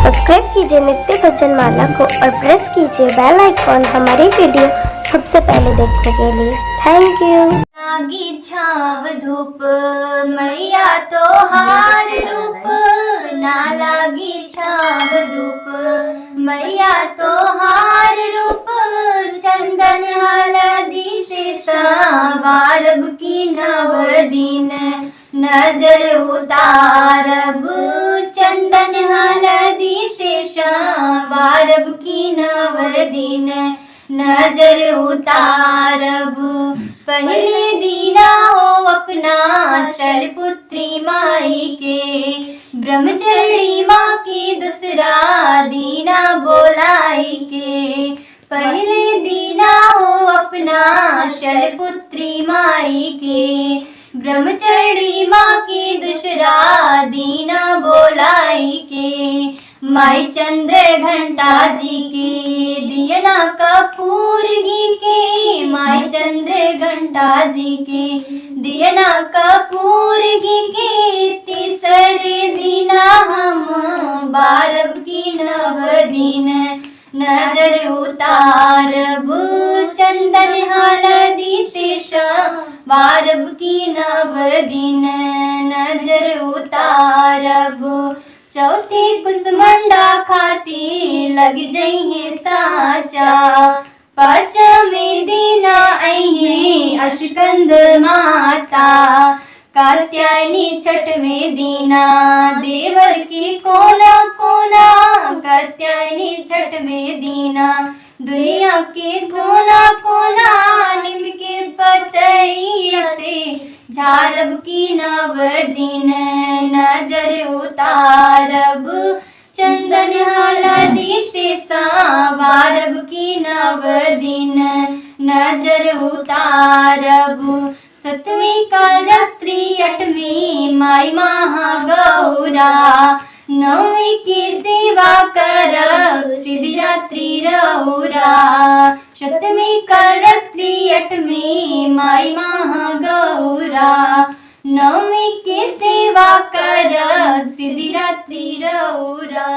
Subscribe कीजिए नित्य भजन माला को और प्रेस कीजिए बेल आइकॉन हमारी वीडियो सबसे पहले देखने के लिए। Thank you. लागी छाव धूप मैया तो हार रूप, ना लागी छाव धूप मैया तो हार रूप। चंदन हलदी से सवारब की नव दिन, नजर उतारब चंदन हलदी से सवारब की नव दिन, नजर उतारब। पहले दीना हो अपना शैलपुत्री माई के, ब्रह्मचर्णी माँ की दूसरा दीना बोलाई के। पहले दीना हो अपना शैलपुत्री माई के, ब्रह्मचर्णी माँ की दूसरा दीना बोलाई के। माई चंद्र घंटा जी के दियना कपूर घी के, माई चंद्र घंटा जी के दियना कपूर घी के। तीसरे दीना हम बारब की नव दिन, नजर उतारब चंदन हलदी से सवारब की नव दिन, नजर उतारब। चौथी कुसमंडा खाती लग जइहे साचा, पांचवें दीना अइहे अश्वगंध माता। कात्यायनी छठवें दीना देवर की कोना कोना, कात्यायनी छठवें दीना दुनिया के कोना कोना। निम के पतैया से झारब की नव दिन, नजर उतारब चंदन हलदी से सवारब की नव दिन, नजर उतारब। सतवीं कालरात्रि अठवीं माई महागौरा, नवमी की सेवा करब सिद्धिरात्रि रौरा। सतवीं कालरात्रि अठवीं माई महागौरा, नवमी की सेवा करब सिद्धिरात्रि रौरा।